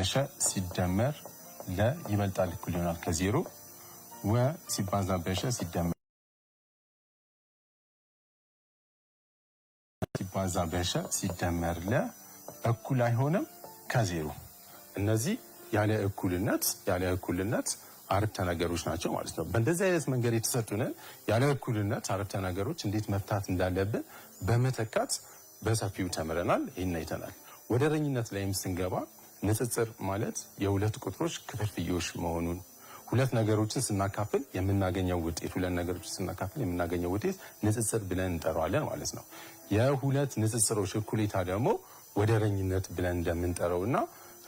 በሸ ሲደመር ለ ይበልጣል እኩል ይሆናል ከዜሮ ወ ሲባዛ በሸ ሲደመር ሲባዛ በሸ ሲደመር ለ እኩል አይሆንም ከዜሮ። እነዚህ ያለ እኩልነት አረፍተ ነገሮች ናቸው ማለት ነው። በእንደዚህ አይነት መንገድ የተሰጡንን ያለ እኩልነት አረፍተ ነገሮች እንዴት መፍታት እንዳለብን በመተካት በሰፊው ተምረናል። ይሄን አይተናል። ወደረኝነት ላይም ስንገባ ንጽጽር ማለት የሁለት ቁጥሮች ክፍልፋዮሽ መሆኑን ሁለት ነገሮችን ስናካፍል የምናገኘው ውጤት ንጽጽር ብለን እንጠራዋለን ማለት ነው። የሁለት ንጽጽሮች እኩሌታ ደግሞ ወደረኝነት ብለን እንደምንጠራውና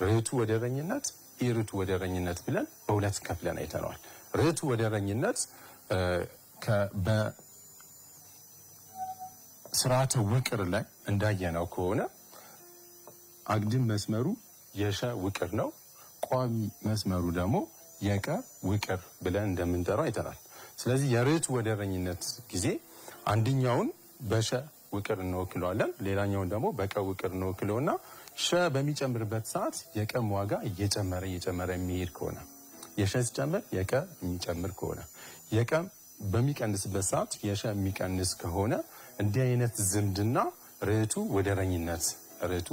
ርቱ ወደረኝነት ኢርቱ ወደረኝነት ብለን በሁለት ከፍለን አይተናል። ርቱ ወደረኝነት በስርዓተ ውቅር ላይ እንዳየነው ከሆነ አግድም መስመሩ የሸ ውቅር ነው፣ ቋሚ መስመሩ ደግሞ የቀ ውቅር ብለን እንደምንጠራው አይተናል። ስለዚህ የርቱ ወደረኝነት ጊዜ አንደኛውን በሸ ውቅር እንወክለዋለን፣ ሌላኛውን ደግሞ በቀ ውቅር እንወክለውና ሸ በሚጨምርበት ሰዓት የቀም ዋጋ እየጨመረ የሚሄድ ከሆነ የሸ ሲጨምር የቀ የሚጨምር ከሆነ የቀም በሚቀንስበት ሰዓት የሸ የሚቀንስ ከሆነ እንዲህ አይነት ዝምድና ርቱ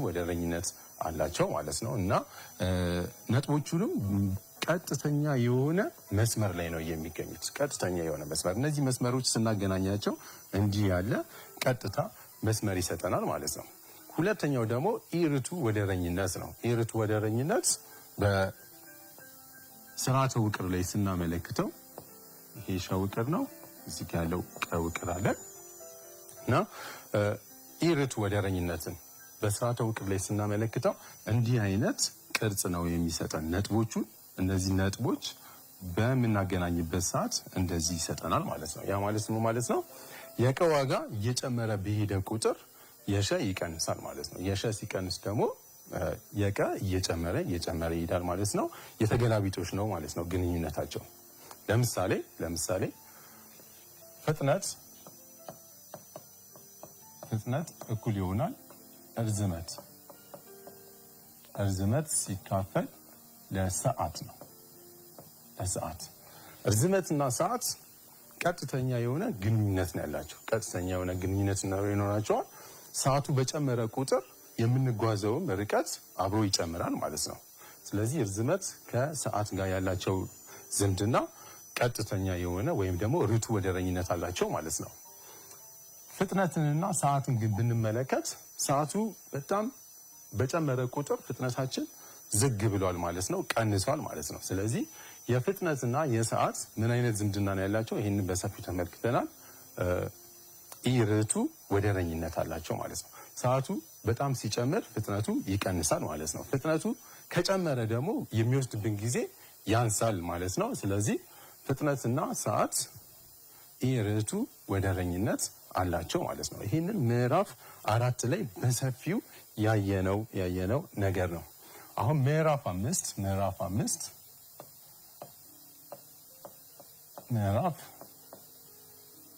ወደረኝነት አላቸው ማለት ነው። እና ነጥቦቹንም ቀጥተኛ የሆነ መስመር ላይ ነው የሚገኙት። ቀጥተኛ የሆነ መስመር፣ እነዚህ መስመሮች ስናገናኛቸው እንዲህ ያለ ቀጥታ መስመር ይሰጠናል ማለት ነው። ሁለተኛው ደግሞ ኢርቱ ወደረኝነት ነው። ኢርቱ ወደረኝነት በስርዓተ ውቅር ላይ ስናመለክተው ይሄ ሸ ውቅር ነው፣ እዚህ ጋር ያለው ቀ ውቅር አለ እና ኢርቱ ወደረኝነትን በስርዓተ ውቅር ላይ ስናመለክተው እንዲህ አይነት ቅርጽ ነው የሚሰጠን። ነጥቦቹን እነዚህ ነጥቦች በምናገናኝበት ሰዓት እንደዚህ ይሰጠናል ማለት ነው። ያ ማለት ነው ማለት ነው የቀ ዋጋ እየጨመረ በሄደ ቁጥር የሸ ይቀንሳል ማለት ነው። የሸ ሲቀንስ ደግሞ የቀ እየጨመረ ይሄዳል ማለት ነው። የተገላቢጦች ነው ማለት ነው ግንኙነታቸው። ለምሳሌ ፍጥነት እኩል ይሆናል እርዝመት ሲካፈል ለሰዓት ነው። እርዝመትና ሰዓት ቀጥተኛ የሆነ ግንኙነት ነው ያላቸው። ቀጥተኛ የሆነ ግንኙነት ይኖራቸዋል። ሰዓቱ በጨመረ ቁጥር የምንጓዘውም ርቀት አብሮ ይጨምራል ማለት ነው። ስለዚህ እርዝመት ከሰዓት ጋር ያላቸው ዝምድና ቀጥተኛ የሆነ ወይም ደግሞ ርቱ ወደረኝነት አላቸው ማለት ነው። ፍጥነትንና ሰዓትን ግን ብንመለከት ሰዓቱ በጣም በጨመረ ቁጥር ፍጥነታችን ዝግ ብሏል ማለት ነው፣ ቀንሷል ማለት ነው። ስለዚህ የፍጥነትና የሰዓት ምን አይነት ዝምድና ነው ያላቸው? ይህንን በሰፊው ተመልክተናል። ኢርቱ ወደረኝነት አላቸው ማለት ነው። ሰዓቱ በጣም ሲጨምር ፍጥነቱ ይቀንሳል ማለት ነው። ፍጥነቱ ከጨመረ ደግሞ የሚወስድብን ጊዜ ያንሳል ማለት ነው። ስለዚህ ፍጥነትና ሰዓት ኢርቱ ወደረኝነት አላቸው ማለት ነው። ይህንን ምዕራፍ 4 ላይ በሰፊው ያየነው ነገር ነው። አሁን ምዕራፍ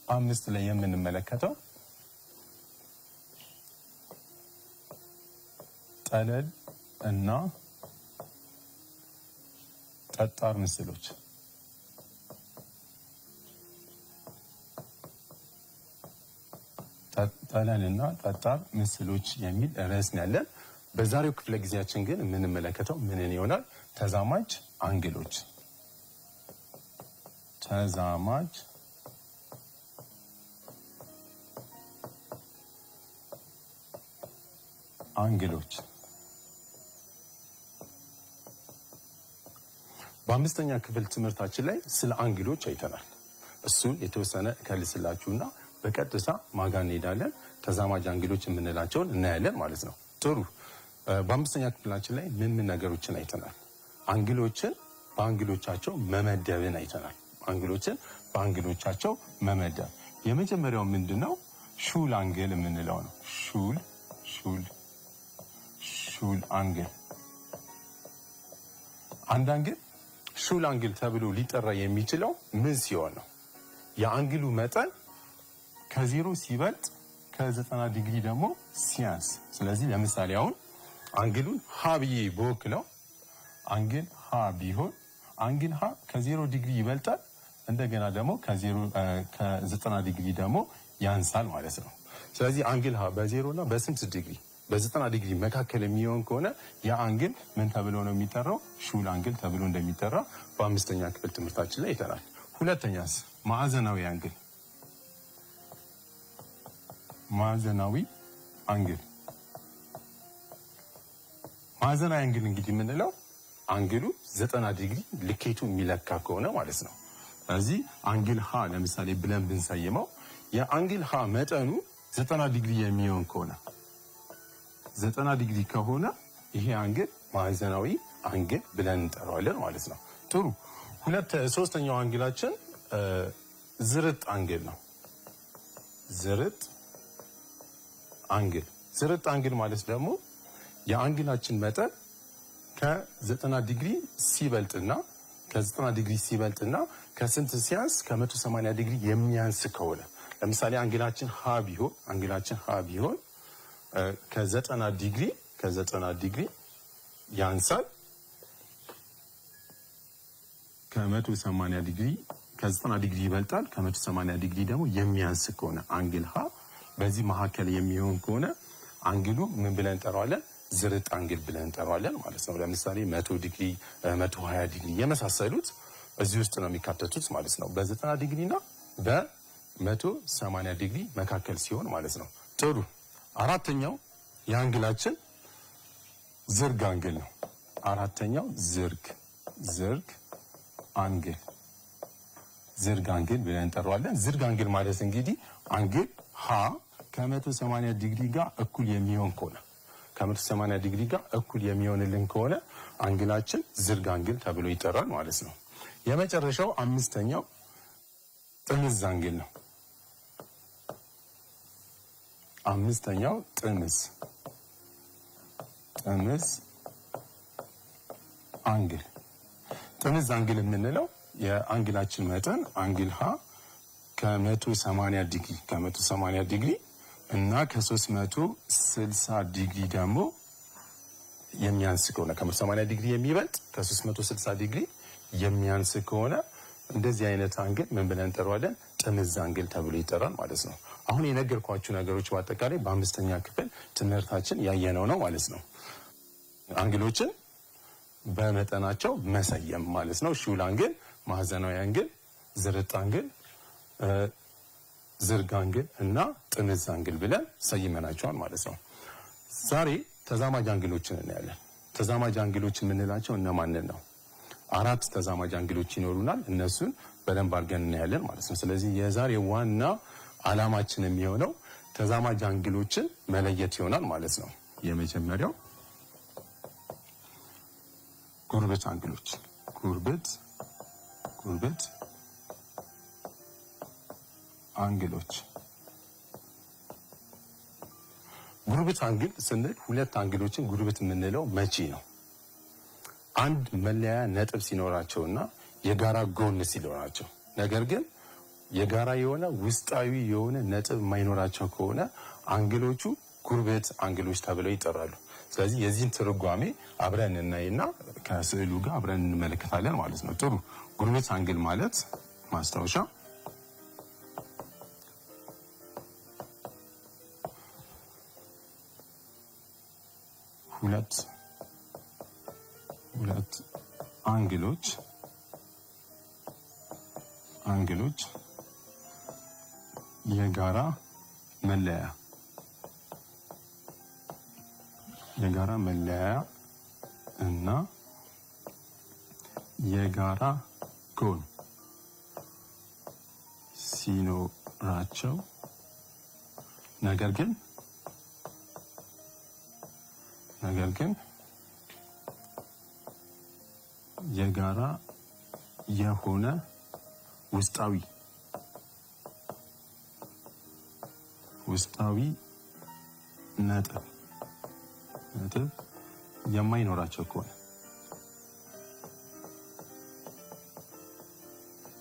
አምስት ላይ የምንመለከተው ጠለል እና ጠጣር ምስሎች ጠለልና ጠጣር ምስሎች የሚል ርዕስ ነው ያለን። በዛሬው ክፍለ ጊዜያችን ግን የምንመለከተው ምንን ይሆናል? ተዛማጅ አንግሎች በአምስተኛ ክፍል ትምህርታችን ላይ ስለ አንግሎች አይተናል። እሱን የተወሰነ ከልስላችሁና በቀጥታ ማጋ እንሄዳለን። ተዛማጅ አንግሎች የምንላቸውን እናያለን ማለት ነው። ጥሩ። በአምስተኛ ክፍላችን ላይ ምን ነገሮችን አይተናል? አንግሎችን በአንግሎቻቸው መመደብን አይተናል። የመጀመሪያው ምንድነው? ሹል አንግል የምንለው ነው። ሹል አንግል። አንድ አንግል ሹል አንግል ተብሎ ሊጠራ የሚችለው ምን ሲሆን ነው? የአንግሉ መጠን ከ0 ሲበልጥ ከ90 ዲግሪ ደግሞ ሲያንስ። ስለዚህ ለምሳሌ አሁን አንግሉን ሀብዬ በወክለው አንግል ሀ ቢሆን አንግል ሀ ከ0 ዲግሪ ይበልጣል። እንደገና ደግሞ ከ90 ዲግሪ ደግሞ ያንሳል ማለት ነው። ስለዚህ አንግል ሀ በ0 እና በስንት ዲግሪ በ90 ዲግሪ መካከል የሚሆን ከሆነ ያ አንግል ምን ተብሎ ነው የሚጠራው? ሹል አንግል ተብሎ እንደሚጠራ በአምስተኛ ክፍል ትምህርታችን ላይ ይተናል። ሁለተኛስ ማዕዘናዊ አንግል። ማዕዘናዊ አንግል ማዕዘናዊ አንግል እንግዲህ የምንለው አንግሉ 90 ዲግሪ ልኬቱ የሚለካ ከሆነ ማለት ነው። ስለዚህ አንግል ሀ ለምሳሌ ብለን ብንሰይመው የአንግል ሀ መጠኑ 90 ዲግሪ የሚሆን ከሆነ 90 ዲግሪ ከሆነ ይሄ አንግል ማዕዘናዊ አንግል ብለን እንጠራዋለን ማለት ነው። ጥሩ። ሶስተኛው አንግላችን ዝርጥ አንግል ነው። ዝርጥ አንግል ማለት ደግሞ የአንግላችን መጠን ከ90 ዲግሪ ሲበልጥና ከስንት ሲያንስ ከ180 ዲግሪ የሚያንስ ከሆነ ለምሳሌ አንግላችን ሀ ቢሆን ከ90 ዲግሪ ያንሳል፣ ከ180 ዲግሪ ከ90 ዲግሪ ይበልጣል፣ ከ180 ዲግሪ ደግሞ የሚያንስ ከሆነ አንግል ሀ በዚህ መካከል የሚሆን ከሆነ አንግሉ ምን ብለን እንጠራዋለን? ዝርጥ አንግል ብለን እንጠራዋለን ማለት ነው። ለምሳሌ 100 ዲግሪ 120 ዲግሪ የመሳሰሉት እዚህ ውስጥ ነው የሚካተቱት ማለት ነው። በ90 ዲግሪ እና በ180 ዲግሪ መካከል ሲሆን ማለት ነው። ጥሩ። አራተኛው የአንግላችን ዝርግ አንግል ነው። አራተኛው ዝርግ አንግል ብለን እንጠራዋለን። ዝርግ አንግል ማለት እንግዲህ አንግል ሀ ከ180 ዲግሪ ጋር እኩል የሚሆን ከሆነ ከ180 ዲግሪ ጋር እኩል የሚሆንልን ከሆነ አንግላችን ዝርግ አንግል ተብሎ ይጠራል ማለት ነው። የመጨረሻው አምስተኛው ጥምዝ አንግል ነው። አምስተኛው ጥምዝ አንግል። ጥምዝ አንግል የምንለው የአንግላችን መጠን አንግል ሀ ከ180 ዲግሪ እና ከ360 ዲግሪ ደግሞ የሚያንስ ከሆነ ከ180 ዲግሪ የሚበልጥ ከ360 ዲግሪ የሚያንስ ከሆነ እንደዚህ አይነት አንግል ምን ብለን እንጠራዋለን? ጥምዝ አንግል ተብሎ ይጠራል ማለት ነው። አሁን የነገርኳችሁ ነገሮች በአጠቃላይ በአምስተኛ ክፍል ትምህርታችን ያየነው ነው ማለት ነው። አንግሎችን በመጠናቸው መሰየም ማለት ነው። ሹል አንግል፣ ማዕዘናዊ አንግል፣ ዝርጥ አንግል፣ ዝርግ አንግል እና ጥምዝ አንግል ብለን ሰይመናቸዋል ማለት ነው። ዛሬ ተዛማጅ አንግሎችን እናያለን። ተዛማጅ አንግሎች የምንላቸው እነማንን ነው? 4 ተዛማጅ አንግሎች ይኖሩናል። እነሱን በደንብ አድርገን እናያለን ማለት ነው። ስለዚህ የዛሬ ዋና ዓላማችን የሚሆነው ተዛማጅ አንግሎችን መለየት ይሆናል ማለት ነው። የመጀመሪያው ጉርብት አንግሎች። ጉርብት አንግሎች። ጉርብት አንግል ስንል ሁለት አንግሎችን ጉርብት የምንለው መቼ ነው? አንድ መለያ ነጥብ ሲኖራቸውና የጋራ ጎን ሲኖራቸው፣ ነገር ግን የጋራ የሆነ ውስጣዊ የሆነ ነጥብ የማይኖራቸው ከሆነ አንግሎቹ ጉርብት አንግሎች ተብለው ይጠራሉ። ስለዚህ የዚህን ትርጓሜ አብረን እናይና ከስዕሉ ጋር አብረን እንመለከታለን ማለት ነው። ጥሩ። ጉርብት አንግል ማለት ማስታወሻ ሁለት አንግሎች የጋራ መለያ እና የጋራ ጎን ሲኖራቸው ነገር ግን የጋራ የሆነ ውስጣዊ ነጥብ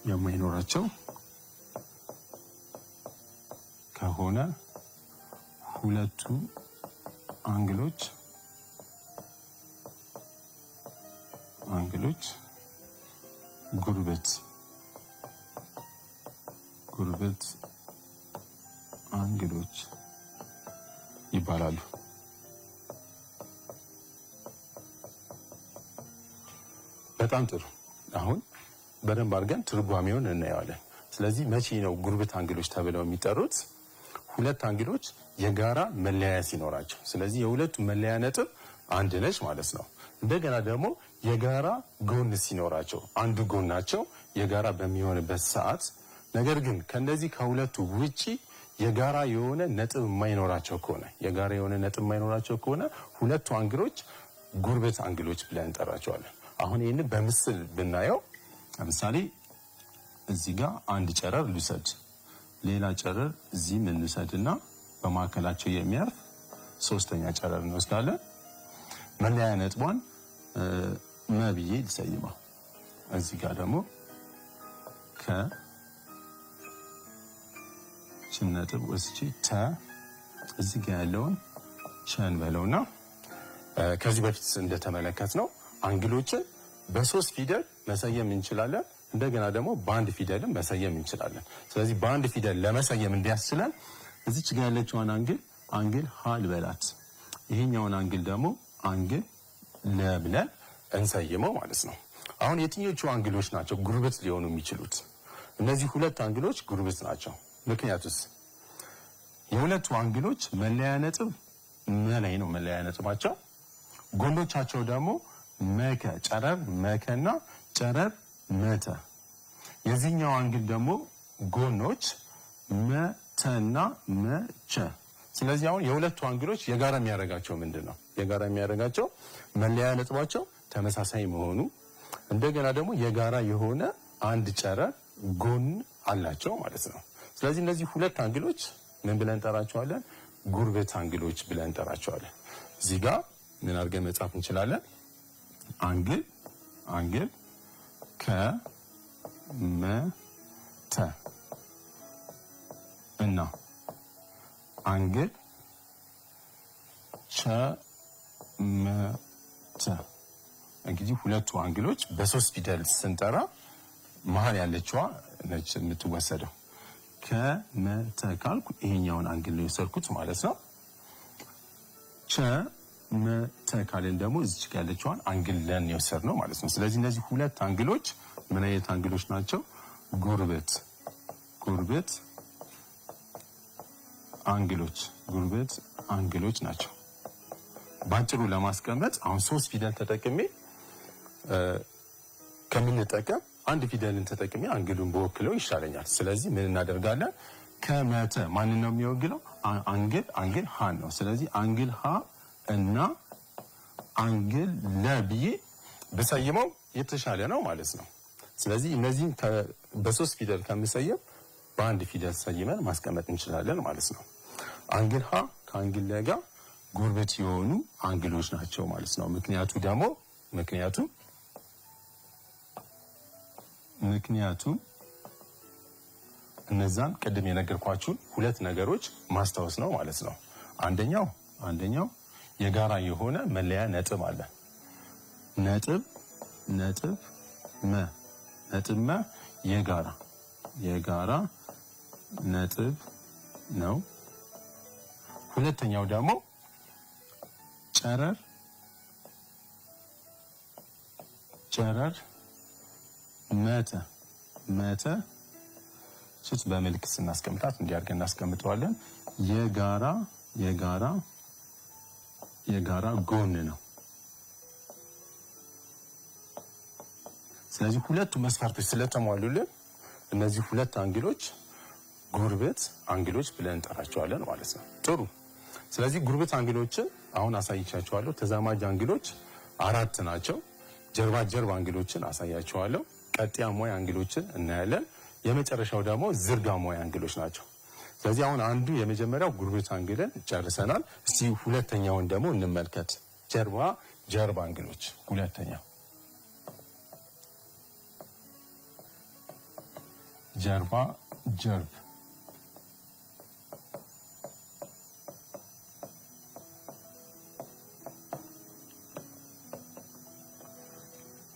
የማይኖራቸው ከሆነ ሁለቱ አንግሎች አንግሎች ጉርበት አንግሎች ይባላሉ። በጣም ጥሩ። አሁን በደንብ አድርገን ትርጓሜውን እናየዋለን። ስለዚህ መቼ ነው ጉርበት አንግሎች ተብለው የሚጠሩት? ሁለት አንግሎች የጋራ መለያያ ሲኖራቸው። ስለዚህ የሁለቱ መለያ ነጥብ አንድ ነች ማለት ነው። እንደገና ደግሞ የጋራ ጎን ሲኖራቸው፣ አንዱ ጎናቸው የጋራ በሚሆንበት ሰዓት፣ ነገር ግን ከነዚህ ከሁለቱ ውጪ የጋራ የሆነ ነጥብ የማይኖራቸው ከሆነ ሁለቱ አንግሎች ጉርበት አንግሎች ብለን እንጠራቸዋለን። አሁን ይህንን በምስል ብናየው ለምሳሌ እዚህ ጋር አንድ ጨረር ልውሰድ፣ ሌላ ጨረር እዚህ ምን ልውሰድና በማዕከላቸው የሚያርፍ ሶስተኛ ጨረር እንወስዳለን። መለያ ነጥቧን መብዬ ልሰይመው። እዚህ ጋር ደግሞ ከችን ነጥብ ወስጪ ተ እዚህ ጋር ያለውን ቸን በለውና ከዚህ በፊት እንደተመለከትነው አንግሎችን በሶስት ፊደል መሰየም እንችላለን። እንደገና ደግሞ በአንድ ፊደልም መሰየም እንችላለን። ስለዚህ በአንድ ፊደል ለመሰየም እንዲያስችለን እዚች ጋር ያለችውን አንግል ሀ ልበላት፣ ይሄኛውን አንግል ደግሞ አንግል ለ ብለን እንሰይመው ማለት ነው። አሁን የትኞቹ አንግሎች ናቸው ጉርበት ሊሆኑ የሚችሉት? እነዚህ ሁለት አንግሎች ጉርበት ናቸው። ምክንያቱስ የሁለቱ አንግሎች መለያ ነጥብ መላይ ነው መለያ ነጥባቸው። ጎኖቻቸው ደግሞ መከ ጨረር መከና ጨረር መተ። የዚህኛው አንግል ደግሞ ጎኖች መተና መቸ። ስለዚህ አሁን የሁለቱ አንግሎች የጋራ የሚያደርጋቸው ምንድን ነው? የጋራ የሚያደርጋቸው መለያ ነጥባቸው ተመሳሳይ መሆኑ፣ እንደገና ደግሞ የጋራ የሆነ አንድ ጨረር ጎን አላቸው ማለት ነው። ስለዚህ እነዚህ ሁለት አንግሎች ምን ብለን እንጠራቸዋለን? ጉርበት አንግሎች ብለን እንጠራቸዋለን። እዚህ ጋር ምን አድርገን መጻፍ እንችላለን? አንግል ከመተ እና አንግል ቸመተ። እንግዲህ ሁለቱ አንግሎች በሶስት ፊደል ስንጠራ መሀል ያለችዋ ነች የምትወሰደው። ከመተ ካልኩ ይሄኛውን አንግል ነው የወሰድኩት ማለት ነው። ቸመተ ካልን ደግሞ እዚች ጋር ያለችዋን አንግል ለን የወሰድነው ማለት ነው። ስለዚህ እነዚህ ሁለት አንግሎች ምን አይነት አንግሎች ናቸው? ጉርበት አንግሎች ናቸው። ባጭሩ ለማስቀመጥ አሁን ሶስት ፊደል ተጠቅሜ ከምንጠቀም አንድ ፊደልን ተጠቅሜ አንግሉን በወክለው ይሻለኛል። ስለዚህ ምን እናደርጋለን? ከመተ ማንን ነው የሚወክለው? አንግል ሀ ነው። ስለዚህ አንግል ሀ እና አንግል ለ ብዬ ብሰይመው የተሻለ ነው ማለት ነው። ስለዚህ እነዚህን በሶስት ፊደል ከምሰየም በአንድ ፊደል ሰይመን ማስቀመጥ እንችላለን ማለት ነው። አንግል ሀ ከአንግል ለ ጋር ጉርበት የሆኑ አንግሎች ናቸው ማለት ነው። ምክንያቱም እነዛን ቅድም የነገርኳችሁን ሁለት ነገሮች ማስታወስ ነው ማለት ነው። አንደኛው የጋራ የሆነ መለያ ነጥብ አለ። ነጥብ መ የጋራ ነጥብ ነው። ሁለተኛው ደግሞ ጨረር መተ ስት በምልክት ስናስቀምጣት እንዲያርገን እናስቀምጠዋለን። የጋራ ጎን ነው። ስለዚህ ሁለቱ መስፈርቶች ስለተሟሉልን እነዚህ ሁለት አንግሎች ጉርበት አንግሎች ብለን እንጠራቸዋለን ማለት ነው። ጥሩ። ስለዚህ ጉርበት አንግሎችን አሁን አሳይቻቸዋለሁ። ተዛማጅ አንግሎች 4 ናቸው። ጀርባ አንግሎችን አሳያቸዋለሁ። ቀጥያ ሞይ አንግሎችን እናያለን። የመጨረሻው ደግሞ ዝርጋ ሞይ አንግሎች ናቸው። ስለዚህ አሁን አንዱ የመጀመሪያው ጉርበት አንግልን ጨርሰናል። እስቲ ሁለተኛውን ደግሞ እንመልከት። ጀርባ አንግሎች ሁለተኛው ጀርብ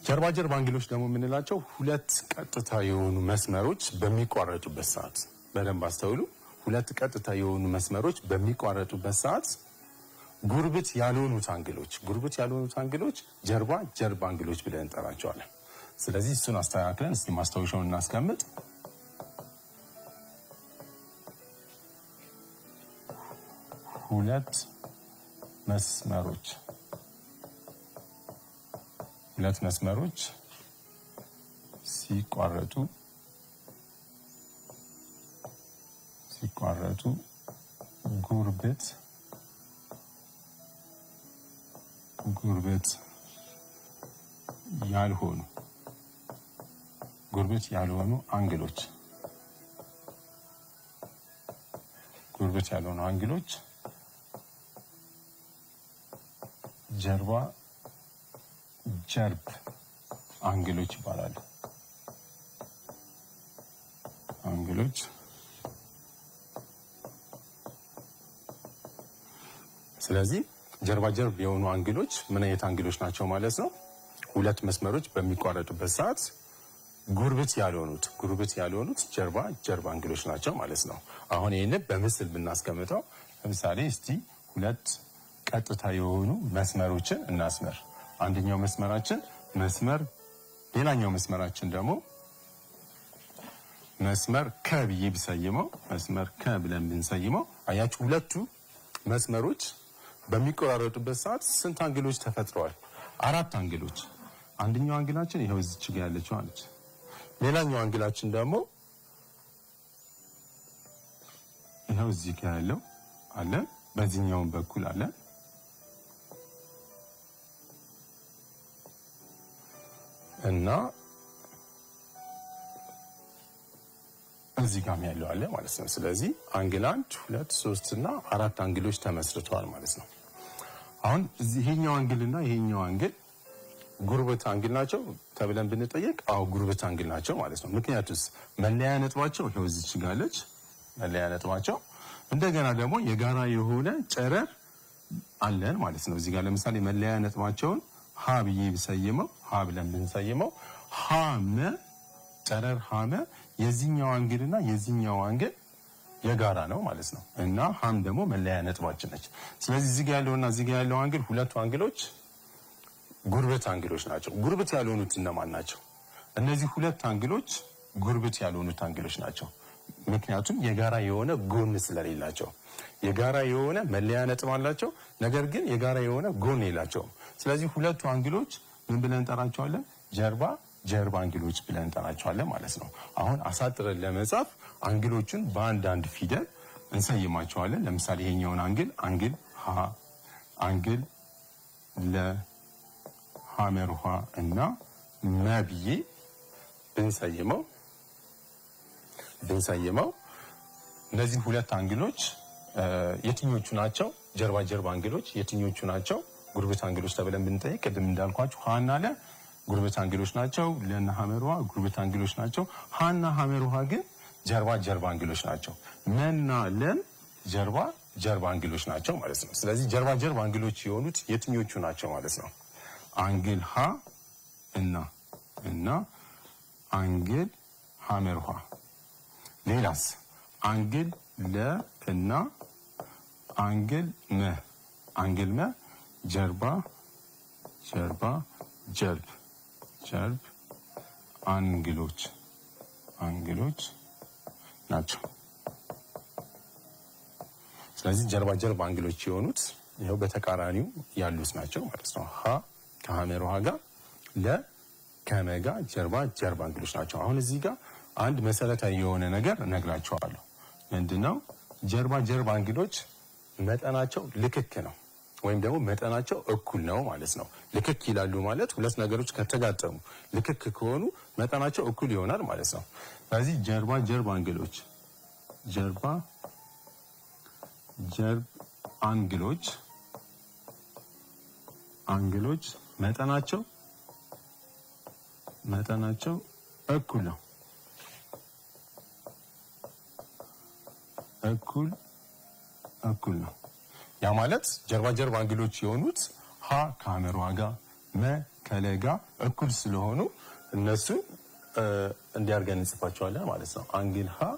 ጀርባ ጀርባ አንግሎች ደግሞ የምንላቸው ሁለት ቀጥታ የሆኑ መስመሮች በሚቋረጡበት ሰዓት፣ በደንብ አስተውሉ። ሁለት ቀጥታ የሆኑ መስመሮች በሚቋረጡበት ሰዓት ጉርብት ያልሆኑት አንግሎች ጀርባ ጀርባ አንግሎች ብለን እንጠራቸዋለን። ስለዚህ እሱን አስተካክለን እስቲ ማስታወሻውን እናስቀምጥ። ሁለት መስመሮች ሲቋረጡ ጉርብት ያልሆኑ አንግሎች ጀርባ ጀርብ አንግሎች ይባላሉ። ስለዚህ ጀርባ ጀርብ የሆኑ አንግሎች ምን አይነት አንግሎች ናቸው ማለት ነው? ሁለት መስመሮች በሚቋረጡበት ሰዓት ጉርብት ያልሆኑት ጀርባ ጀርባ አንግሎች ናቸው ማለት ነው። አሁን ይህንን በምስል ብናስቀምጠው ለምሳሌ እስቲ ሁለት ቀጥታ የሆኑ መስመሮችን እናስመር። አንደኛው መስመራችን መስመር፣ ሌላኛው መስመራችን ደግሞ መስመር ከ ብዬ ብሰይመው፣ መስመር ከ ብለን ብንሰይመው አያችሁ ሁለቱ መስመሮች በሚቆራረጡበት ሰዓት ስንት አንግሎች ተፈጥረዋል? አራት አንግሎች። አንደኛው አንግላችን ይሄው እዚች ጋር ያለችው አለች። ሌላኛው አንግላችን ደግሞ ይሄው እዚህ ጋር ያለው አለ፣ በዚህኛው በኩል አለ። እና እዚህ ጋር ያለው አለ ማለት ነው። ስለዚህ አንግል 1 2 3 እና 4 አንግሎች ተመስርተዋል ማለት ነው። አሁን ይሄኛው አንግልና ይሄኛው አንግል ጉርብት አንግል ናቸው ተብለን ብንጠየቅ አው ጉርብት አንግል ናቸው ማለት ነው። ምክንያቱስ መለያ ነጥባቸው ይሄው እዚች ጋር አለች፣ መለያ ነጥባቸው። እንደገና ደግሞ የጋራ የሆነ ጨረር አለን ማለት ነው። እዚህ ጋር ለምሳሌ መለያ ነጥባቸውን ሀ ብዬ ብሰይመው፣ ሀ ብለን ብንሰይመው ሀመ ጨረር ሀመ የዚህኛው አንግልና የዚህኛው አንግል የጋራ ነው ማለት ነው። እና ሀም ደግሞ መለያ ነጥባችን ነች። ስለዚህ እዚህ ጋር ያለውና እዚህ ጋር ያለው አንግል ሁለቱ አንግሎች ጉርብት አንግሎች ናቸው። ጉርብት ያልሆኑት እነማን ናቸው? እነዚህ ሁለት አንግሎች ጉርብት ያልሆኑት አንግሎች ናቸው። ምክንያቱም የጋራ የሆነ ጎን ስለሌላቸው። የጋራ የሆነ መለያ ነጥብ አላቸው፣ ነገር ግን የጋራ የሆነ ጎን የላቸውም። ስለዚህ ሁለቱ አንግሎች ምን ብለን እንጠራቸዋለን? ጀርባ ጀርባ አንግሎች ብለን እንጠራቸዋለን ማለት ነው። አሁን አሳጥረን ለመጻፍ አንግሎቹን በአንዳንድ ፊደል እንሰይማቸዋለን። ለምሳሌ ይሄኛውን አንግል ሀ፣ አንግል ለ፣ ሐመር ውሃ እና መብዬ ብንሰይመው እነዚህ ሁለት አንግሎች የትኞቹ ናቸው? ጀርባ ጀርባ አንግሎች የትኞቹ ናቸው? ጉርብት አንግሎች ተብለን ብንጠይቅ ቅድም እንዳልኳችሁ ሀና ለ ጉርብት አንግሎች ናቸው። ለና ሐመር ውሃ ጉርብት አንግሎች ናቸው። ሀና ሐመር ውሃ ግን ጀርባ ጀርባ አንግሎች ናቸው። መና ለም ጀርባ ጀርባ አንግሎች ናቸው ማለት ነው። ስለዚህ ጀርባ ጀርባ አንግሎች የሆኑት የትኞቹ ናቸው ማለት ነው? አንግል ሀ እና አንግል ሐመር ውሃ። ሌላስ? አንግል ለ እና አንግል መ። አንግል መ ጀርባ ጀርባ ጀርብ አንግሎች ናቸው። ስለዚህ ጀርባ ጀርባ አንግሎች የሆኑት ይኸው በተቃራኒው ያሉት ናቸው ማለት ነው። ሀ ከሐመር ውሃ ጋር፣ ለ ከመ ጋር ጀርባ ጀርባ አንግሎች ናቸው። አሁን እዚህ ጋር አንድ መሰረታዊ የሆነ ነገር እነግራቸዋለሁ። ምንድነው? ጀርባ ጀርባ አንግሎች መጠናቸው ልክክ ነው ወይም ደግሞ መጠናቸው እኩል ነው ማለት ነው። ልክክ ይላሉ ማለት ሁለት ነገሮች ከተጋጠሙ ልክክ ከሆኑ መጠናቸው እኩል ይሆናል ማለት ነው። ስለዚህ ጀርባ ጀርባ አንግሎች አንግሎች መጠናቸው እኩል ነው። እኩል ነው። ያ ማለት ጀርባ ጀርባ አንግሎች የሆኑት ሀ ከሐመር ውሃ ጋር፣ መ ከለጋ እኩል ስለሆኑ እነሱን እንዲያርገን እንጽፋቸዋለን ማለት ነው። አንግል ሀ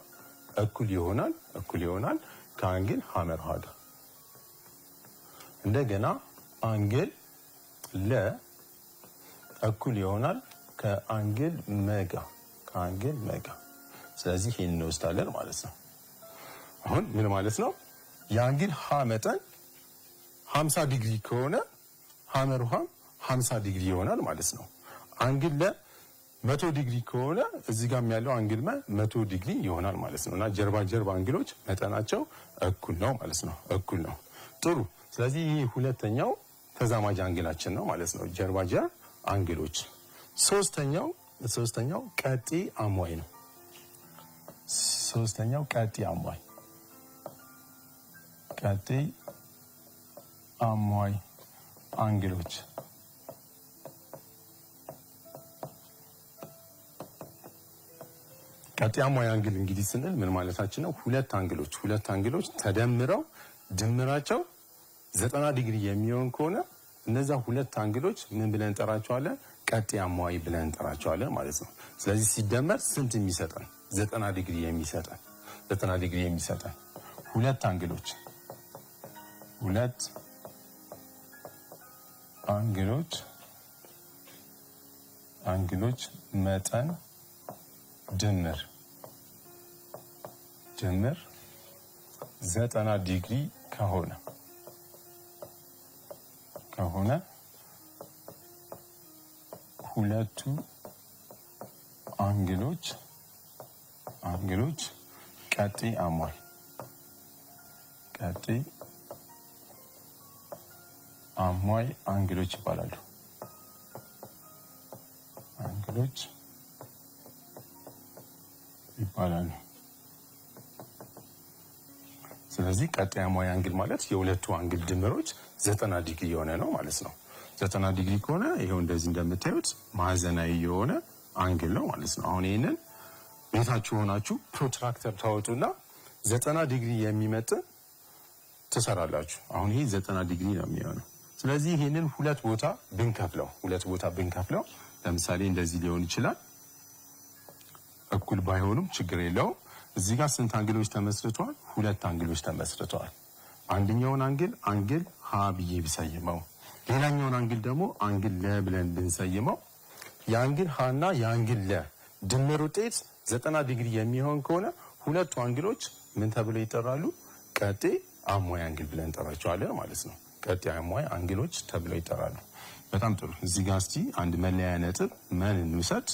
እኩል ይሆናል ከአንግል ሐመር ሀ ጋር። እንደገና አንግል ለ እኩል ይሆናል ከአንግል መጋ ስለዚህ ይሄን እንወስዳለን ማለት ነው። አሁን ምን ማለት ነው? የአንግል ሀ መጠን 50 ዲግሪ ከሆነ ሐመር ሀ 50 ዲግሪ ይሆናል ማለት ነው። አንግል ለ 100 ዲግሪ ከሆነ እዚህ ጋር ያለው አንግል 100 ዲግሪ ይሆናል ማለት ነው። እና ጀርባ አንግሎች መጠናቸው እኩል ነው ማለት ነው። ጥሩ። ስለዚህ ይህ ሁለተኛው ተዛማጅ አንግላችን ነው ማለት ነው። ጀርባ አንግሎች። ሶስተኛው ቀጢ አሟይ ነው። ቀጢ አሟይ አንግሎች ቀጢ አሟይ አንግል እንግዲህ ስንል ምን ማለታችን ነው? ሁለት አንግሎች ተደምረው ድምራቸው 90 ዲግሪ የሚሆን ከሆነ እነዛ ሁለት አንግሎች ምን ብለን እንጠራቸዋለን? ቀጢ አሟይ ብለን እንጠራቸዋለን ማለት ነው። ስለዚህ ሲደመር ስንት የሚሰጠን? 90 ዲግሪ የሚሰጠን ሁለት አንግሎች መጠን ድምር 90 ዲግሪ ከሆነ ሁለቱ አንግሎች ቀጢ አሟይ አንግሎች ይባላሉ። ስለዚህ ቀጢ አሟይ አንግል ማለት የሁለቱ አንግል ድምሮች 90 ዲግሪ የሆነ ነው ማለት ነው። 90 ዲግሪ ከሆነ ይሄው እንደዚህ እንደምታዩት ማዕዘናዊ የሆነ አንግል ነው ማለት ነው። አሁን ይሄንን ቤታችሁ ሆናችሁ ፕሮትራክተር ታወጡና 90 ዲግሪ የሚመጥን ትሰራላችሁ። አሁን ይሄ 90 ዲግሪ ነው የሚሆነው። ስለዚህ ይሄንን ሁለት ቦታ ብንከፍለው ለምሳሌ እንደዚህ ሊሆን ይችላል። እኩል ባይሆኑም ችግር የለውም። እዚህ ጋር ስንት አንግሎች ተመስርተዋል? ሁለት አንግሎች ተመስርተዋል። አንደኛውን አንግል ሀ ብዬ ብሰይመው፣ ሌላኛውን አንግል ደግሞ አንግል ለ ብለን ብንሰይመው የአንግል ሀ እና የአንግል ለ ድምር ውጤት 90 ዲግሪ የሚሆን ከሆነ ሁለቱ አንግሎች ምን ተብለው ይጠራሉ? ቀጢ አሟይ አንግል ብለን እንጠራቸዋለን ማለት ነው። ቀጢ አሟይ አንግሎች ተብለው ይጠራሉ። በጣም ጥሩ። እዚህ ጋር እስቲ አንድ መለያ ነጥብ መን እንውሰድ።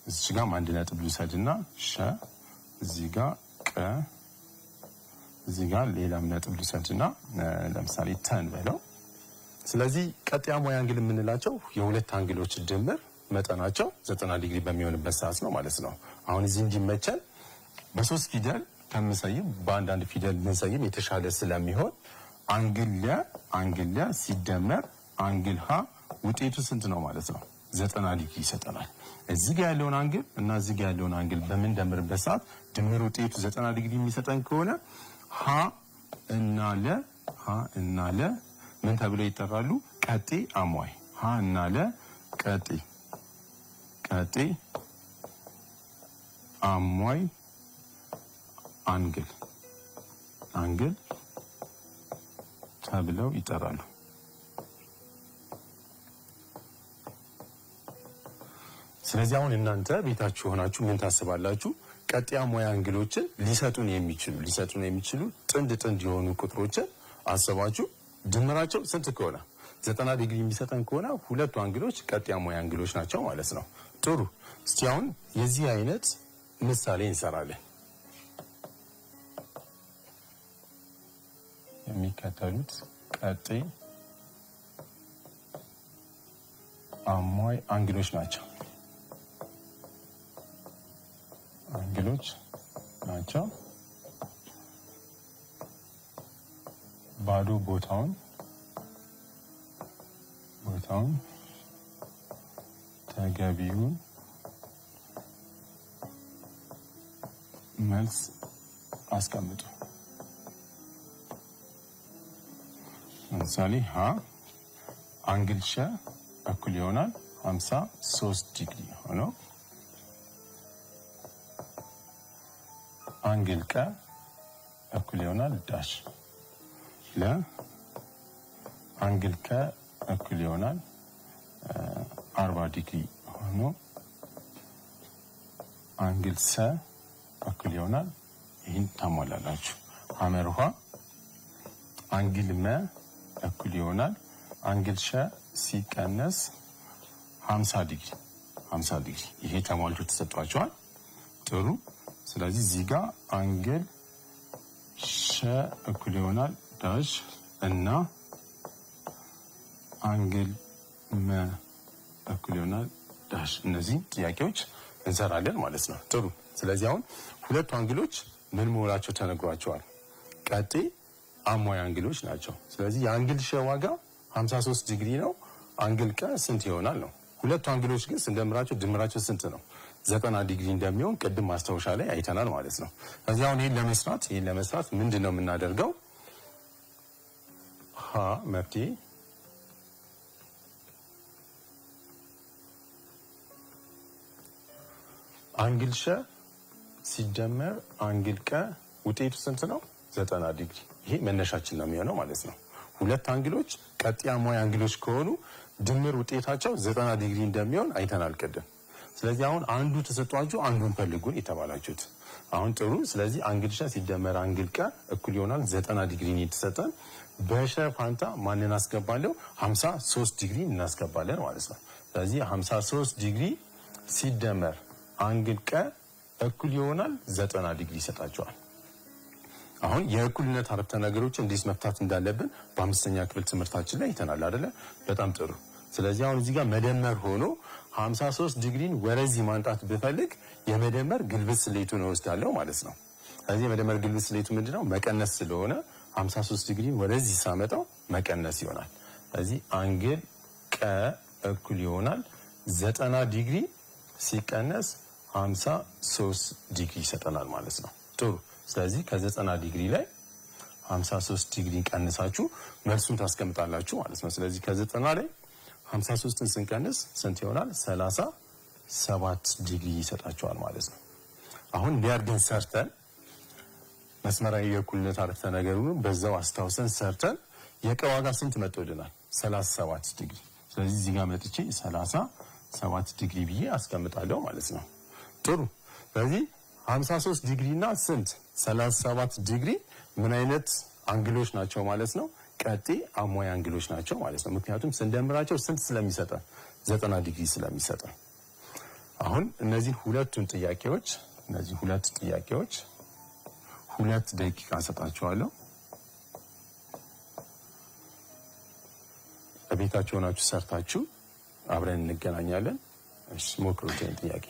እዚህ ጋር አንድ ነጥብ ልውሰድና ሸ፣ እዚህ ጋር ቀ፣ እዚህ ጋር ሌላም ነጥብ ልውሰድና ለምሳሌ ተን በለው። ስለዚህ ቀጢ አሟይ አንግል የምንላቸው የሁለት አንግሎች ድምር መጠናቸው 90 ዲግሪ በሚሆንበት ሰዓት ነው ማለት ነው። አሁን እዚህ እንዲመቸን በሶስት ፊደል ከምንሰይም በአንዳንድ ፊደል ብንሰይም የተሻለ ስለሚሆን አንግል ለ ሲደመር አንግል ሀ ውጤቱ ስንት ነው ማለት ነው? 90 ዲግሪ ይሰጠናል። እዚህ ጋር ያለውን አንግል እና እዚህ ጋር ያለውን አንግል በምንደምርበት ሰዓት ድምር ውጤቱ 90 ዲግሪ የሚሰጠን ከሆነ ሀ እና ለ ምን ተብለው ይጠራሉ? ቀጢ አሟይ። ሀ እና ለ ቀጢ አሟይ አንግል ተብለው ይጠራሉ። ስለዚህ አሁን እናንተ ቤታችሁ ሆናችሁ ምን ታስባላችሁ? ቀጢ አሟይ አንግሎችን ሊሰጡን የሚችሉ ጥንድ የሆኑ ቁጥሮችን አስባችሁ ድምራቸው ስንት ከሆነ 90 ዲግሪ የሚሰጠን ከሆነ ሁለቱ አንግሎች ቀጢ አሟይ አንግሎች ናቸው ማለት ነው። ጥሩ። እስቲ አሁን የዚህ አይነት ምሳሌ እንሰራለን። የሚከተሉት ቀጢ አሟይ አንግሎች ናቸው። ባዶ ቦታውን ተገቢውን መልስ አስቀምጡ። ለምሳሌ ሀ አንግል ሸ እኩል ይሆናል 53 ዲግሪ ሆኖ አንግል ቀ እኩል ይሆናል ዳሽ ለ አንግል ከ እኩል ይሆናል 40 ዲግሪ ሆኖ አንግል ሰ እኩል ይሆናል ይህን ታሟላላችሁ። አመርሃ አንግል መ እኩል ይሆናል አንግል ሸ ሲቀነስ 50 ዲግሪ ይሄ ተሟልቶ ተሰጥቷቸዋል። ጥሩ። ስለዚህ እዚህ ጋር አንግል ሸ እኩል ይሆናል ዳሽ እና አንግል መ እኩል ይሆናል ዳሽ። እነዚህ ጥያቄዎች እንሰራለን ማለት ነው። ጥሩ። ስለዚህ አሁን ሁለቱ አንግሎች ምን መሆናቸው ተነግሯቸዋል። ቀጤ አሟይ አንግሎች ናቸው። ስለዚህ የአንግል ሸ ዋጋ 53 ዲግሪ ነው። አንግል ቀ ስንት ይሆናል ነው። ሁለቱ አንግሎች ግን ስንደምራቸው ድምራቸው ስንት ነው? 90 ዲግሪ እንደሚሆን ቅድም ማስታወሻ ላይ አይተናል ማለት ነው። ስለዚህ አሁን ይሄን ለመስራት ምንድነው የምናደርገው? ሀ መፍትሄ አንግል ሸ ሲደመር አንግል ቀ ውጤቱ ስንት ነው? 90 ዲግሪ። ይሄ መነሻችን ነው የሚሆነው ማለት ነው። ሁለት አንግሎች ቀጥያማዊ አንግሎች ከሆኑ ድምር ውጤታቸው 90 ዲግሪ እንደሚሆን አይተናል ቅድም። ስለዚህ አሁን አንዱ ተሰጧችሁ አንዱን ፈልጉን የተባላችሁት። አሁን ጥሩ። ስለዚህ አንግል ሸ ሲደመር አንግል ቀ እኩል ይሆናል 90 ዲግሪ ነው የተሰጠን። በሸ ፋንታ ማንን አስገባለሁ? 53 ዲግሪ እናስገባለን ማለት ነው። ስለዚህ 53 ዲግሪ ሲደመር አንግል ቀ እኩል ይሆናል 90 ዲግሪ ይሰጣቸዋል። አሁን የእኩልነት አረፍተ ነገሮችን እንዴት መፍታት እንዳለብን በአምስተኛ ክፍል ትምህርታችን ላይ አይተናል አይደለ? በጣም ጥሩ። ስለዚህ አሁን እዚህ ጋር መደመር ሆኖ 53 ዲግሪን ወደዚህ ማንጣት ብፈልግ የመደመር ግልብት ስሌቱን እወስዳለሁ ማለት ነው። ስለዚህ የመደመር ግልብት ስሌቱ ምንድነው? መቀነስ ስለሆነ 53 ዲግሪን ወደዚህ ሳመጣው መቀነስ ይሆናል። ስለዚህ አንግል ቀ እኩል ይሆናል 90 ዲግሪ ሲቀነስ 53 ዲግሪ ይሰጠናል ማለት ነው። ጥሩ። ስለዚህ ከ90 ዲግሪ ላይ 53 ዲግሪ ቀንሳችሁ መልሱን ታስቀምጣላችሁ ማለት ነው። ስለዚህ ከ90 ላይ 53ን ስንቀንስ ስንት ይሆናል? 37 ዲግሪ ይሰጣቸዋል ማለት ነው። አሁን ሊያርገን ሰርተን መስመራዊ የእኩልነት አረፍተ ነገሩን በዛው አስታውሰን ሰርተን የቀ ዋጋ ስንት መጥቶልናል? 37 ዲግሪ። ስለዚህ እዚህ ጋር መጥቼ 37 ዲግሪ ብዬ አስቀምጣለሁ ማለት ነው። ጥሩ። ስለዚህ 53 ዲግሪ እና ስንት 37 ዲግሪ ምን አይነት አንግሎች ናቸው ማለት ነው? ቀጤ አሟይ አንግሎች ናቸው ማለት ነው። ምክንያቱም ስንደምራቸው ስንት ስለሚሰጠን 90 ዲግሪ ስለሚሰጠን። አሁን እነዚህ ሁለት ጥያቄዎች 2 ደቂቃ ሰጣችኋለሁ። በቤታችሁ ሆናችሁ ሰርታችሁ አብረን እንገናኛለን። እሺ ሞክሩት ጥያቄ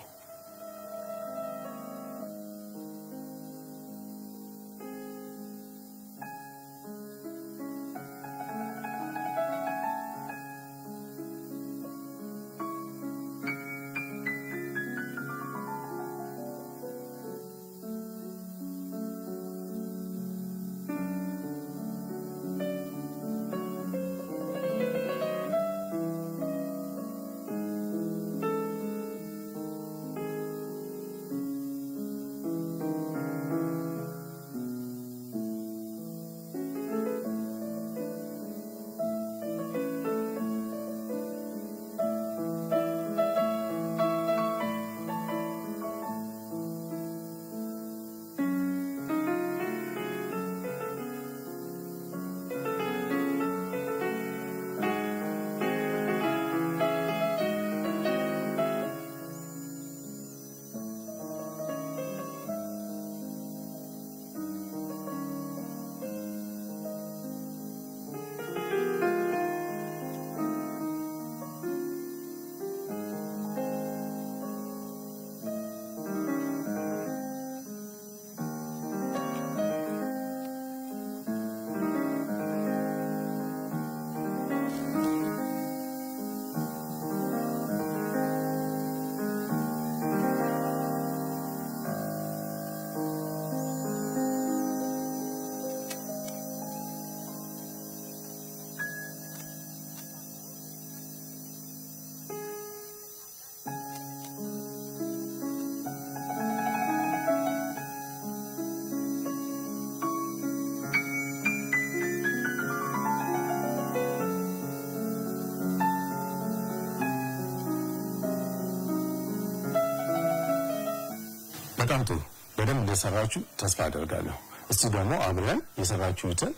በጣም ጥሩ በደንብ እንደሰራችሁ ተስፋ አደርጋለሁ። እስቲ ደግሞ አብረን የሰራችሁትን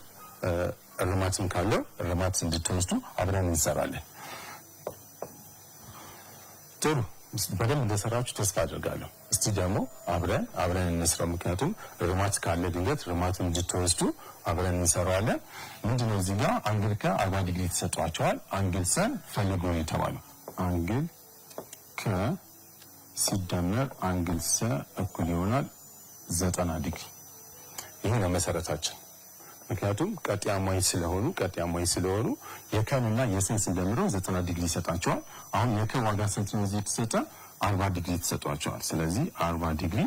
እርማትም ካለው እርማት እንድትወስዱ አብረን እንሰራለን። ጥሩ በደንብ እንደሰራችሁ ተስፋ አደርጋለሁ። እስቲ ደግሞ አብረን እንስራው። ምክንያቱም እርማት ካለ ድንገት እርማት እንድትወስዱ አብረን እንሰራለን። ምንድነው እዚህ ጋር አንግል ከ40 ዲግሪ ተሰጥቷቸዋል። አንግል ሰን ፈልጉ የተባለው አንግል ከ ሲደመር አንግል ሰ እኩል ይሆናል 90 ዲግሪ። ይሄ ነው መሰረታችን። ምክንያቱም ቀጥያማይ ስለሆኑ የከንና የሰን ሲደምረው 90 ዲግሪ ይሰጣቸዋል። አሁን የከን ዋጋ ስንት ነው እዚህ የተሰጠ? 40 ዲግሪ ተሰጥቷቸዋል። ስለዚህ 40 ዲግሪ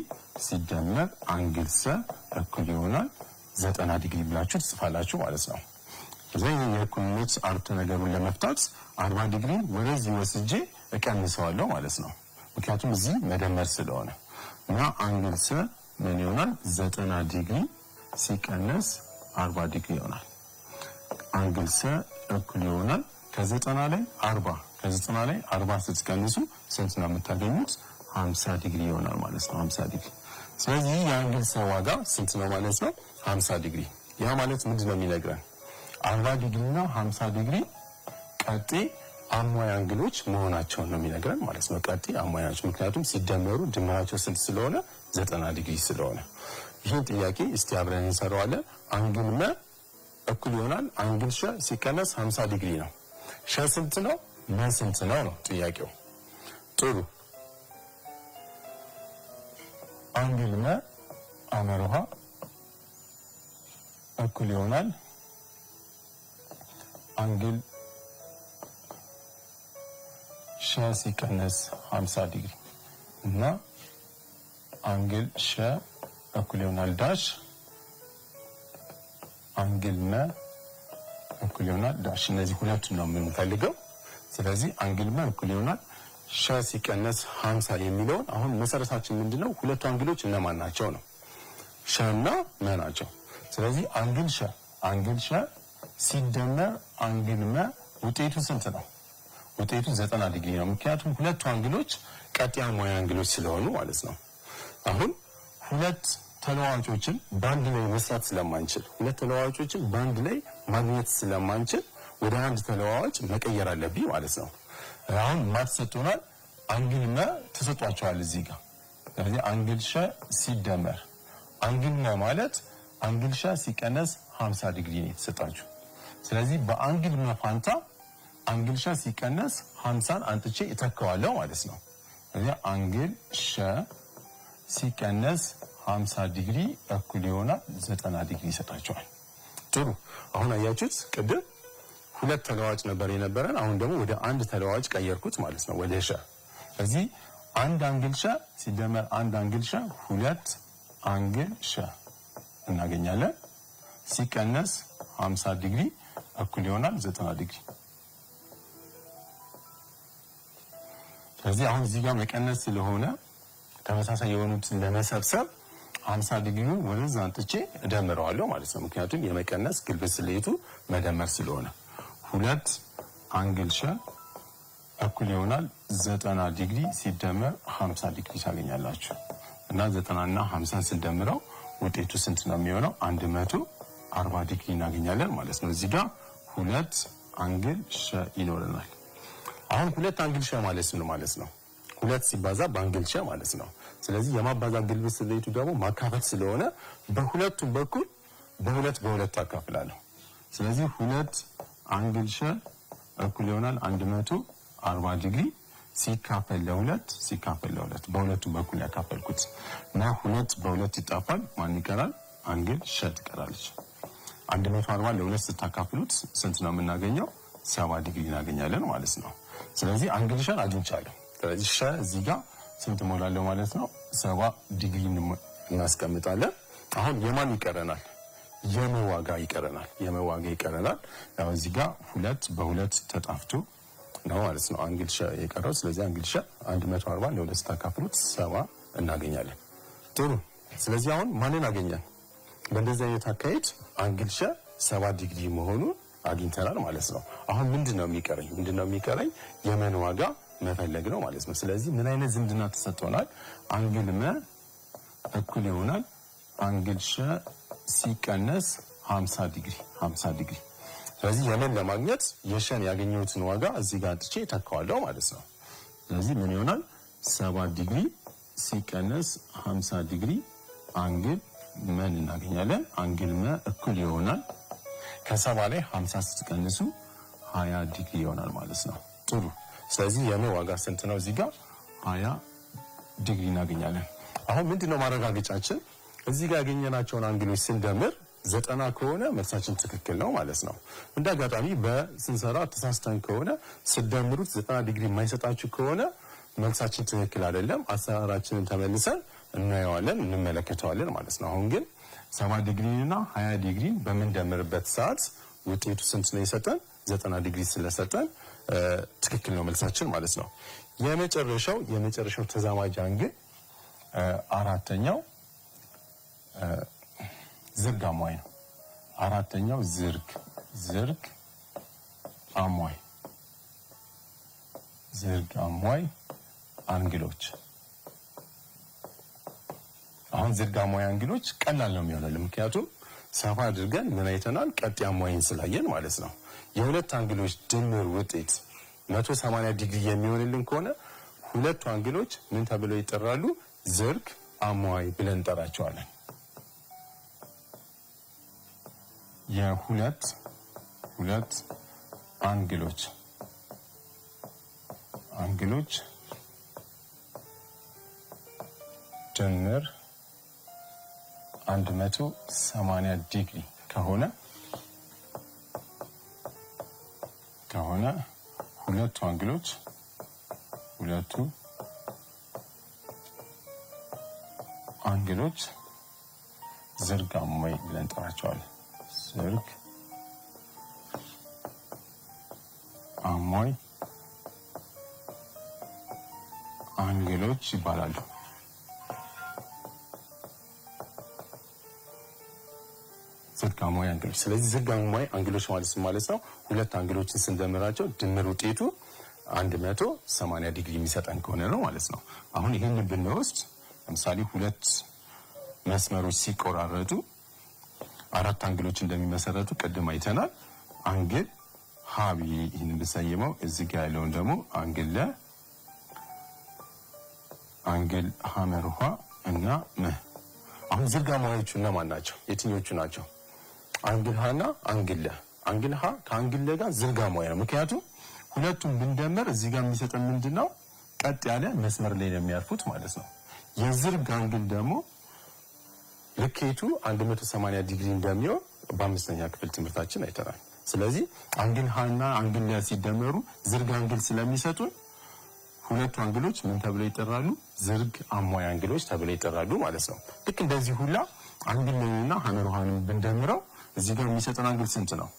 ሲደመር አንግል ሰ እኩል ይሆናል 90 ዲግሪ ብላችሁ ትጽፋላችሁ ማለት ነው። ስለዚህ የእኩልነት አርተ ነገሩን ለመፍታት 40 ዲግሪ ወደዚህ ወስጄ እቀንሰዋለሁ ማለት ነው። ምክንያቱም እዚህ መደመር ስለሆነ እና አንግል ሰ ምን ይሆናል? 90 ዲግሪ ሲቀነስ 40 ዲግሪ ይሆናል። አንግል ሰ እኩል ይሆናል ከ90 ላይ 40 ስትቀንሱ ስንት ነው የምታገኙት? 50 ዲግሪ ይሆናል ማለት ነው። 50 ዲግሪ። ስለዚህ የአንግል ሰ ዋጋ ስንት ነው ማለት ነው? 50 ዲግሪ። ያ ማለት ምንድነው የሚነግረን? 40 ዲግሪ እና 50 ዲግሪ ቀጤ አሟይ አንግሎች መሆናቸውን ነው የሚነግረን ማለት ነው። ቀጤ አሟይ ናቸው። ምክንያቱም ሲደመሩ ድምራቸው ስንት ስለሆነ? 90 ዲግሪ ስለሆነ። ይህን ጥያቄ እስቲ አብረን እንሰራዋለን። አንግል መ እኩል ይሆናል አንግል ሸ ሲቀነስ 50 ዲግሪ ነው። ሸ ስንት ነው? መ ስንት ነው ጥያቄው። ጥሩ አንግል መ አመርሃ እኩል ይሆናል አንግል ሸ ሲቀነስ 50 ዲግሪ እና አንግል ሸ እኩል ይሆናል ዳሽ አንግል መ እኩል ይሆናል ዳሽ። እነዚህ ሁለቱን ነው የምንፈልገው። ስለዚህ አንግል መ እኩል ይሆናል ሸ ሲቀነስ 50 የሚለውን አሁን መሰረታችን ምንድነው? ሁለቱ አንግሎች እነማን ናቸው ነው? ሸ እና መ ናቸው። ስለዚህ አንግል ሸ ሲደመር አንግል መ ውጤቱ ስንት ነው? ውጤቱ 90 ዲግሪ ነው። ምክንያቱም ሁለቱ አንግሎች ቀጥያማይ አንግሎች ስለሆኑ ማለት ነው። አሁን ሁለት ተለዋዋጮችን ባንድ ላይ መስራት ስለማንችል ባንድ ላይ ማግኘት ስለማንችል ወደ አንድ ተለዋዋጭ መቀየር አለብኝ ማለት ነው። አሁን ማትሰጡናል አንግል መ ተሰጧቸዋል እዚህ ጋር። ስለዚህ አንግል ሸ ሲደመር አንግል መ ማለት አንግል ሸ ሲቀነስ 50 ዲግሪ ነው የተሰጣችሁ። ስለዚህ በአንግል መ ፋንታ አንግል ሸ ሲቀነስ 50ን አንጥቼ እተካዋለሁ ማለት ነው። ስለዚህ አንግል ሸ ሲቀነስ 50 ዲግሪ እኩል ይሆናል 90 ዲግሪ ይሰጣቸዋል። ጥሩ አሁን አያችሁት፣ ቅድም ሁለት ተለዋዋጭ ነበር የነበረን። አሁን ደግሞ ወደ አንድ ተለዋዋጭ ቀየርኩት ማለት ነው፣ ወደ ሸ። ስለዚህ አንድ አንግል ሸ ሲደመር አንድ አንግል ሸ ሁለት አንግል ሸ እናገኛለን። ሲቀነስ 50 ዲግሪ እኩል ይሆናል 90 ዲግሪ። ስለዚህ አሁን እዚህ ጋር መቀነስ ስለሆነ ተመሳሳይ የሆኑትን ለመሰብሰብ 50 ዲግሪውን ወደዛ አንጥቼ እደምረዋለሁ ማለት ነው። ምክንያቱም የመቀነስ ግልብት ስሌቱ መደመር ስለሆነ ሁለት አንግል ሸ እኩል ይሆናል 90 ዲግሪ ሲደመር 50 ዲግሪ ታገኛላችሁ። እና 90 እና 50 ስንደምረው ውጤቱ ስንት ነው የሚሆነው? 140 ዲግሪ እናገኛለን ማለት ነው። እዚህ ጋር ሁለት አንግል ሸ ይኖረናል። አሁን ሁለት አንግል ሸ ማለት ምን ማለት ነው? ሁለት ሲባዛ በአንግል ሸ ማለት ነው። ስለዚህ የማባዛት ግልብት ስሌቱ ደግሞ ማካፈል ስለሆነ በሁለቱም በኩል በሁለት አካፍላለሁ። ስለዚህ ሁለት አንግል ሸ እኩል ይሆናል 140 ዲግሪ ሲካፈል ለሁለት በሁለቱም በኩል ያካፈልኩት እና ሁለት በሁለት ይጣፋል። ማን ይቀራል? አንግል ሸ ትቀራለች። 140 ለሁለት ስታካፍሉት ስንት ነው የምናገኘው? 70 ዲግሪ እናገኛለን ማለት ነው። ስለዚህ አንግል ሸን አግኝቻለሁ። ስለዚህ ሸ እዚህ ጋር ስንት ሞላለሁ ማለት ነው? 70 ዲግሪ እናስቀምጣለን። አሁን የማን ይቀረናል? የመዋጋ ይቀረናል። ያው እዚህ ጋር ሁለት በሁለት ተጣፍቶ ነው ማለት ነው አንግል ሸ የቀረው። ስለዚህ አንግል ሸ 140 ለሁለት ስታካፍሉት 70 እናገኛለን። ጥሩ። ስለዚህ አሁን ማንን አገኘን? በእንደዚህ አይነት አካሄድ አንግል ሸ 70 ዲግሪ መሆኑን አግኝተናል ማለት ነው። አሁን ምንድነው የሚቀረኝ? የመን ዋጋ መፈለግ ነው ማለት ነው። ስለዚህ ምን አይነት ዝምድና ተሰጥቶናል? አንግል መ እኩል ይሆናል አንግል ሸ ሲቀነስ 50 ዲግሪ 50 ዲግሪ። ስለዚህ የመን ለማግኘት የሸን ያገኘሁትን ዋጋ እዚህ ጋር አጥቼ ተካዋለሁ ማለት ነው። ስለዚህ ምን ይሆናል 7 ዲግሪ ሲቀነስ 50 ዲግሪ አንግል መን እናገኛለን። አንግል መ እኩል ይሆናል ከ70 ላይ 50 ስትቀንሱ 20 ዲግሪ ይሆናል ማለት ነው። ጥሩ። ስለዚህ የመ ዋጋ ስንት ነው? እዚህ ጋር 20 ዲግሪ እናገኛለን። አሁን ምንድነው ማረጋገጫችን? እዚህ ጋር ያገኘናቸውን አንግሎች ስንደምር 90 ከሆነ መልሳችን ትክክል ነው ማለት ነው። እንደ አጋጣሚ በስንሰራ ተሳስተን ከሆነ ስደምሩት 90 ዲግሪ የማይሰጣችሁ ከሆነ መልሳችን ትክክል አይደለም። አሰራራችንን ተመልሰን እናየዋለን፣ እንመለከተዋለን ማለት ነው። አሁን ግን 70 ዲግሪና 20 ዲግሪን በምንደምርበት ሰዓት ውጤቱ ስንት ነው የሰጠን? 90 ዲግሪ ስለሰጠን ትክክል ነው መልሳችን ማለት ነው። የመጨረሻው ተዛማጅ አንግል አራተኛው ዝርግ አሟይ ነው። አራተኛው ዝርግ አሟይ አንግሎች። አሁን ዝርግ አሟይ አንግሎች ቀላል ነው የሚሆነው፣ ምክንያቱም ሰፋ አድርገን ምን አይተናል? ቀጥ አሟይን ስላየን ማለት ነው። የሁለት አንግሎች ድምር ውጤት 180 ዲግሪ የሚሆንልን ከሆነ ሁለቱ አንግሎች ምን ተብለው ይጠራሉ? ዝርግ አሟይ ብለን እንጠራቸዋለን። የሁለት አንግሎች ድምር 180 ዲግሪ ከሆነ ሁለቱ አንግሎች ዝርግ አሟይ ብለን እንጠራቸዋለን። ዝርግ አሟይ አንግሎች ይባላሉ። ዝርግ አሟይ አንግሎች። ስለዚህ ዝርግ አሟይ አንግሎች ማለት ነው ሁለት አንግሎችን ስንደምራቸው ድምር ውጤቱ 180 ዲግሪ የሚሰጠን ከሆነ ነው ማለት ነው። አሁን ይሄንን ብንወስድ ለምሳሌ ሁለት መስመሮች ሲቆራረጡ አራት አንግሎች እንደሚመሰረቱ ቅድም አይተናል። አንግል ሀ ብዬ ይህንን ብሰይመው እዚህ ጋር ያለውን ደግሞ አንግል ሀመርኋ እና መ። አሁን ዝርግ አሟዮቹ እነማን ናቸው? የትኞቹ ናቸው? አንግል ሀና አንግል ለ። አንግል ሀ ከአንግል ለ ጋር ዝርግ አሟይ ነው። ምክንያቱም ሁለቱም ብንደመር እዚህ ጋር የሚሰጠን ምንድነው? ቀጥ ያለ መስመር ላይ ነው የሚያርፉት ማለት ነው። የዝርግ አንግል ደግሞ ልኬቱ 180 ዲግሪ እንደሚሆን በአምስተኛ ክፍል ትምህርታችን አይተናል። ስለዚህ አንግል ሀና አንግል ለ ሲደመሩ ዝርግ አንግል ስለሚሰጡን ሁለቱ አንግሎች ምን ተብለው ይጠራሉ? ዝርግ አሟይ አንግሎች ተብለው ይጠራሉ ማለት ነው። ልክ እንደዚህ ሁላ አንግል ለና ሀመርሃንም ብንደምረው እዚህ ጋር የሚሰጠን አንግል ስንት ነው?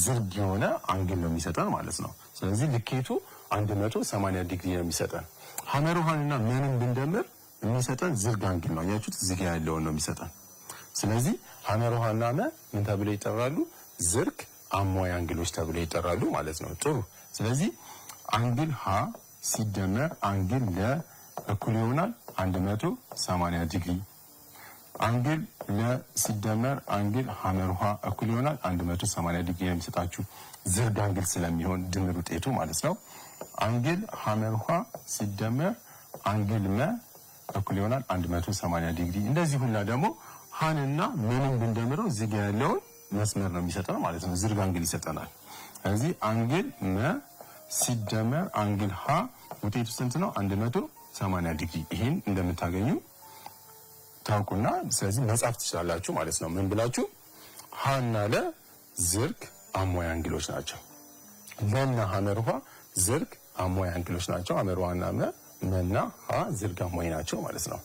ዝርግ የሆነ አንግል ነው የሚሰጠን ማለት ነው። ስለዚህ ልኬቱ 180 ዲግሪ ነው የሚሰጠን። ሀመርሃንና መንን ብንደምር የሚሰጠን ዝርግ አንግል ነው። አያችሁት? እዚህ ጋር ያለውን ነው የሚሰጠን። ስለዚህ ሀመርሃና መ ምን ተብለው ይጠራሉ? ዝርግ አሟይ አንግሎች ተብለው ይጠራሉ ማለት ነው። ጥሩ። ስለዚህ አንግል ሀ ሲደመር አንግል ለ እኩል ይሆናል 180 ዲግሪ። አንግል ለ ሲደመር አንግል ሀመርሃ እኩል ይሆናል 180 ዲግሪ የሚሰጣችሁ ዝርግ አንግል ስለሚሆን ድምር ውጤቱ ማለት ነው። አንግል ሀመርሃ ሲደመር አንግል መ እኩል ይሆናል 180 ዲግሪ። እንደዚህ ሁላ ደግሞ ሀንና ምንም ብንደምረው እዚህ ጋር ያለውን መስመር ነው የሚሰጠን ማለት ነው። ዝርግ አንግል ይሰጠናል። ስለዚህ አንግል መ ሲደመር አንግል ሀ ውጤቱ ስንት ነው? 180 ዲግሪ። ይሄን እንደምታገኙ ታውቁና ስለዚህ መጻፍ ትችላላችሁ ማለት ነው። ምን ብላችሁ? ሀና ለ ዝርግ አሟይ አንግሎች ናቸው። ለና ሀመርሃ ዝርግ አሟይ አንግሎች ናቸው። ሀመርሃና መና ሀ ዝርግ አሟይ ናቸው ማለት ነው።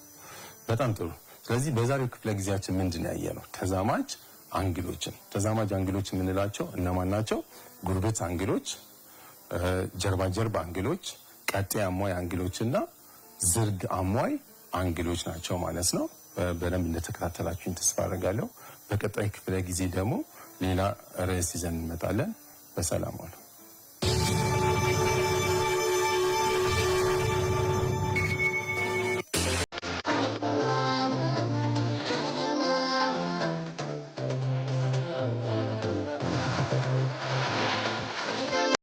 በጣም ጥሩ። ስለዚህ በዛሬው ክፍለ ጊዜያችን ምንድን ያየነው? ተዛማጅ አንግሎች የምንላቸው እነማን ናቸው? ጉርብት አንግሎች፣ ጀርባ አንግሎች፣ ቀጤ አሟይ አንግሎችና ዝርግ አሟይ አንግሎች ናቸው ማለት ነው። በደንብ እንደተከታተላችሁኝ ተስፋ አደርጋለሁ። በቀጣይ ክፍለ ጊዜ ደግሞ ሌላ ርዕስ ይዘን እንመጣለን። በሰላም ዋሉ።